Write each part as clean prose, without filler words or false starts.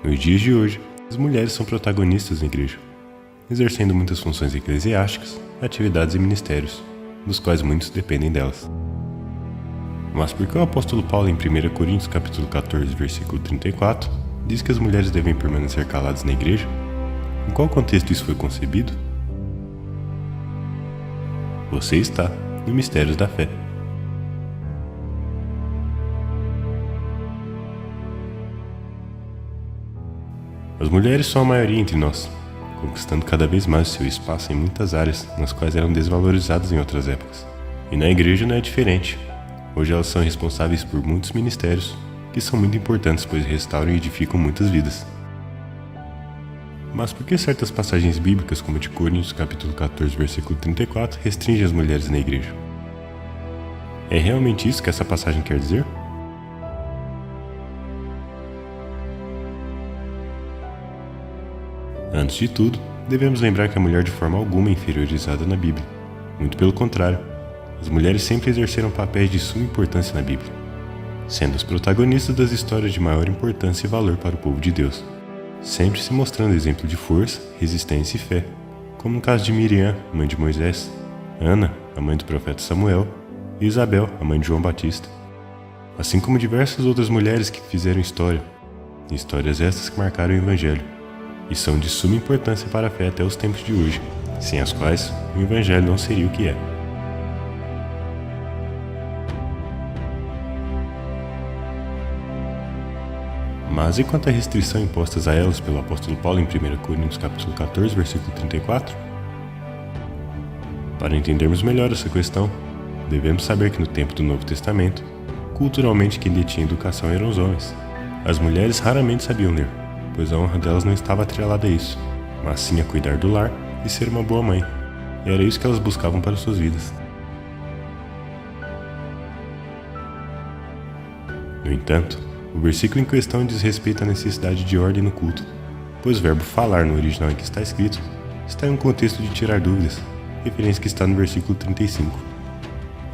Nos dias de hoje, as mulheres são protagonistas na igreja, exercendo muitas funções eclesiásticas, atividades e ministérios, dos quais muitos dependem delas. Mas por que o apóstolo Paulo em 1 Coríntios capítulo 14, versículo 34, diz que as mulheres devem permanecer caladas na igreja? Em qual contexto isso foi concebido? Você está no Mistérios da Fé. As mulheres são a maioria entre nós, conquistando cada vez mais seu espaço em muitas áreas nas quais eram desvalorizadas em outras épocas. E na igreja não é diferente. Hoje elas são responsáveis por muitos ministérios, que são muito importantes pois restauram e edificam muitas vidas. Mas por que certas passagens bíblicas, como a de Coríntios capítulo 14, versículo 34, restringem as mulheres na igreja? É realmente isso que essa passagem quer dizer? Antes de tudo, devemos lembrar que a mulher de forma alguma é inferiorizada na Bíblia. Muito pelo contrário, as mulheres sempre exerceram papéis de suma importância na Bíblia, sendo as protagonistas das histórias de maior importância e valor para o povo de Deus, sempre se mostrando exemplo de força, resistência e fé, como no caso de Miriam, mãe de Moisés, Ana, a mãe do profeta Samuel, e Isabel, a mãe de João Batista, assim como diversas outras mulheres que fizeram história, histórias estas que marcaram o Evangelho, e são de suma importância para a fé até os tempos de hoje, sem as quais o Evangelho não seria o que é. Mas e quanto à restrição impostas a elas pelo apóstolo Paulo em 1 Coríntios capítulo 14, versículo 34? Para entendermos melhor essa questão, devemos saber que no tempo do Novo Testamento, culturalmente quem detinha educação eram os homens. As mulheres raramente sabiam ler, pois a honra delas não estava atrelada a isso, mas sim a cuidar do lar e ser uma boa mãe, e era isso que elas buscavam para suas vidas. No entanto, o versículo em questão diz respeito à necessidade de ordem no culto, pois o verbo falar no original em que está escrito está em um contexto de tirar dúvidas, referência que está no versículo 35,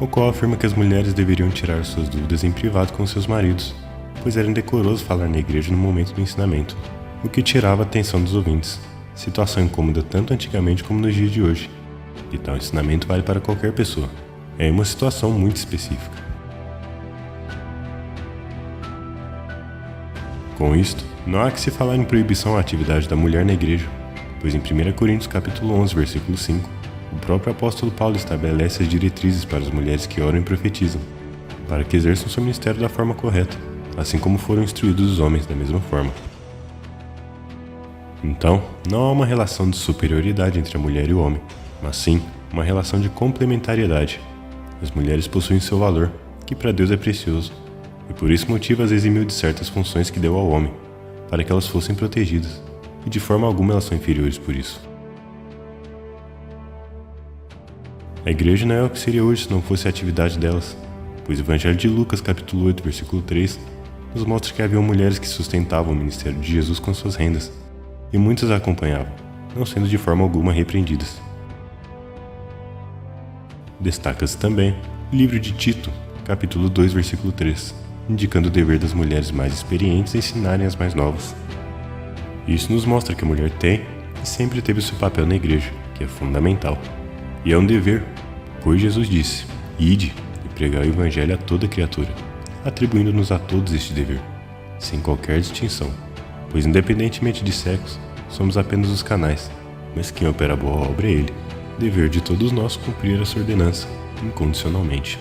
o qual afirma que as mulheres deveriam tirar suas dúvidas em privado com seus maridos, pois era indecoroso falar na igreja no momento do ensinamento, o que tirava a atenção dos ouvintes, situação incômoda tanto antigamente como nos dias de hoje, e tal ensinamento vale para qualquer pessoa, é uma situação muito específica. Com isto, não há que se falar em proibição à atividade da mulher na igreja, pois em 1 Coríntios capítulo 11, versículo 5, o próprio apóstolo Paulo estabelece as diretrizes para as mulheres que oram e profetizam, para que exerçam seu ministério da forma correta, assim como foram instruídos os homens da mesma forma. Então, não há uma relação de superioridade entre a mulher e o homem, mas sim uma relação de complementariedade. As mulheres possuem seu valor, que para Deus é precioso, e por esse motivo as eximiu de certas funções que deu ao homem, para que elas fossem protegidas, e de forma alguma elas são inferiores por isso. A igreja não é o que seria hoje se não fosse a atividade delas, pois o Evangelho de Lucas capítulo 8, versículo 3, nos mostra que haviam mulheres que sustentavam o ministério de Jesus com suas rendas, e muitas a acompanhavam, não sendo de forma alguma repreendidas. Destaca-se também o livro de Tito, capítulo 2, versículo 3, indicando o dever das mulheres mais experientes em ensinarem as mais novas. Isso nos mostra que a mulher tem e sempre teve o seu papel na igreja, que é fundamental. E é um dever, pois Jesus disse: "Ide e pregai o evangelho a toda criatura", atribuindo-nos a todos este dever, sem qualquer distinção, pois independentemente de sexo, somos apenas os canais, mas quem opera a boa obra é Ele. Dever de todos nós cumprir essa ordenança, incondicionalmente.